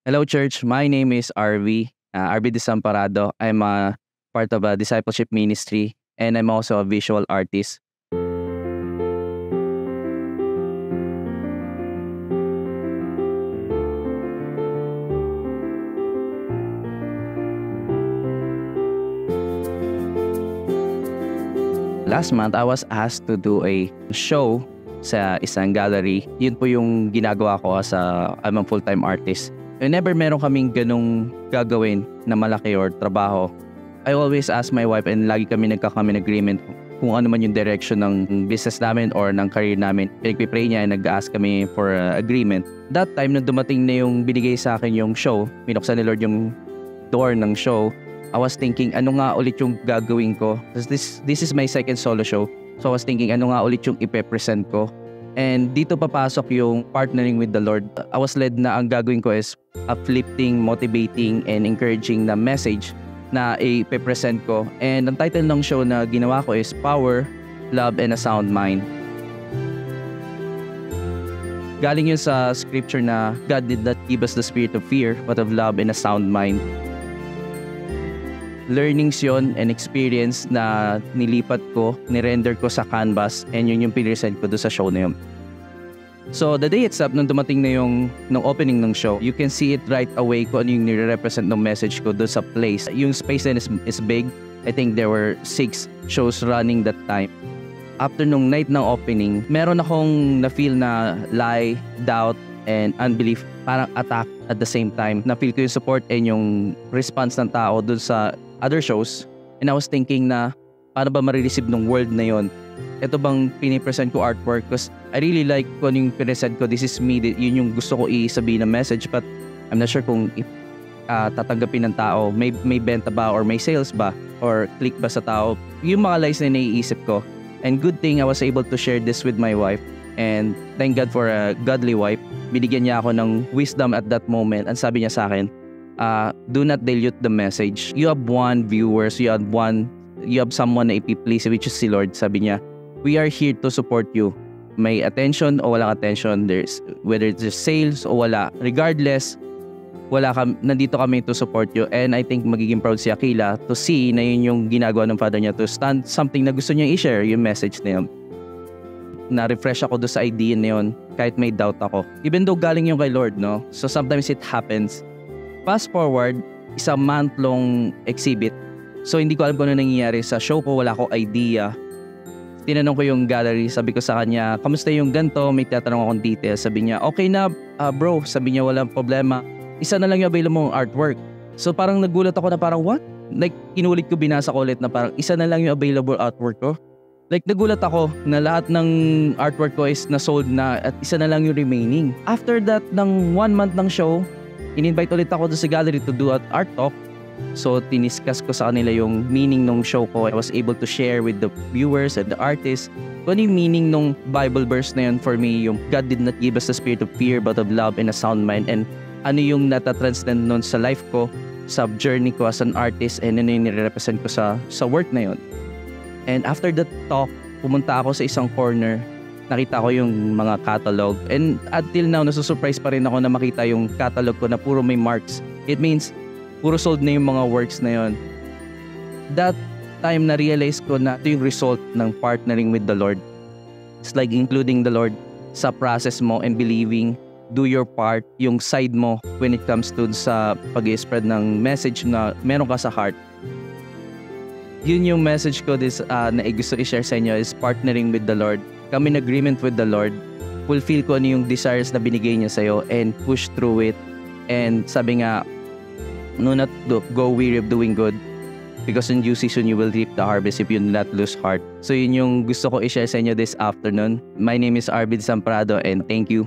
Hello, church. My name is RV, RV Desamparado. I'm a part of a discipleship ministry, and I'm also a visual artist. Last month, I was asked to do a show sa isang gallery. Yun po yung ginagawa ko as I'm a full-time artist. Whenever meron kaming ganong gagawin na malaki or trabaho, I always ask my wife and lagi kami nagkakamin agreement kung ano man yung direction ng business namin or ng career namin. Pinagpipray niya and nag-ask kami for agreement. That time, nung dumating na yung binigay sa akin yung show, binuksan ni Lord yung door ng show, I was thinking, ano nga ulit yung gagawin ko? This is my second solo show. So I was thinking, ano nga ulit yung ipe-present ko? And dito papasok yung partnering with the Lord. I was led na ang gagawin ko is uplifting, motivating, and encouraging na message na ipe-present ko. And ang title ng show na ginawa ko is Power, Love, and a Sound Mind. Galing yun sa scripture na God did not give us the spirit of fear, but of love and a sound mind. Learnings yon and experience na nilipat ko, nirender ko sa canvas, and yun yung pinresent ko doon sa show na yun. So the day itself, nung dumating na yung opening ng show, you can see it right away kung ano yung nire-represent ng message ko doon sa place. Yung space then is big. I think there were 6 shows running that time. After nung night ng opening, meron akong na-feel na lie, doubt, and unbelief, parang attack at the same time. Na-feel ko yung support and yung response ng tao doon sa other shows, and I was thinking na paano ba marireceive ng world na yon? Ito bang pinipresent ko artwork? Because I really like kung ano yung present ko, this is me, yun yung gusto ko i-sabihin na message, but I'm not sure kung tatanggapin ng tao, may benta ba or may sales ba or click ba sa tao. Yung mga lies na naiisip ko, and good thing I was able to share this with my wife, and thank God for a godly wife. Binigyan niya ako ng wisdom at that moment, and sabi niya sa akin, do not dilute the message. You have one viewers, you have someone na ipiplease, which is si Lord. Sabi niya, we are here to support you. May attention o walang attention, whether it's sales o wala, regardless, nandito kami to support you. And I think magiging proud si Aquila to see na yun yung ginagawa ng father niya, to stand something na gusto niya i-share, yung message na yun. Na-refresh ako doon sa idea na yun, kahit may doubt ako. Even though galing yung kay Lord, no? So sometimes it happens. Fast forward, isang month-long exhibit. So hindi ko alam kung ano nangyayari sa show ko, wala ko idea. Tinanong ko yung gallery, sabi ko sa kanya, kamusta yung ganito? May tatanong akong details. Sabi niya, okay na bro. Sabi niya, walang problema. Isa na lang yung available mong artwork. So parang nagulat ako na parang what? Like inulit ko, binasa ko ulit na parang isa na lang yung available artwork ko. Like nagulat ako na lahat ng artwork ko is na-sold na at isa na lang yung remaining. After that, ng 1 month ng show, in-invite ulit ako doon sa gallery to do an art talk. So, tiniskas ko sa kanila yung meaning ng show ko. I was able to share with the viewers and the artists kung ano yung meaning ng Bible verse na yun for me, yung God did not give us the spirit of fear but of love and a sound mind. And ano yung natatranscend nun sa life ko, sa journey ko as an artist, and ano yung nire-represent ko sa work na yun. And after that talk, pumunta ako sa isang corner. Nakita ko yung mga catalog. And until now, nasusurprise pa rin ako na makita yung catalog ko na puro may marks. It means, puro sold na yung mga works na yon. That time, na-realize ko na ito yung result ng partnering with the Lord. It's like including the Lord sa process mo and believing, do your part, yung side mo when it comes to sa pag-spread ng message na meron ka sa heart. Yun yung message ko na gusto i-share sa inyo is partnering with the Lord. Come in agreement with the Lord, fulfill ko ano yung desires na binigay niya sa'yo, and push through it. And sabi nga, no not go weary of doing good, because in due season you will reap the harvest if you do not lose heart. So yun yung gusto ko i-share sa inyo this afternoon. My name is Arvid Samprado, and thank you.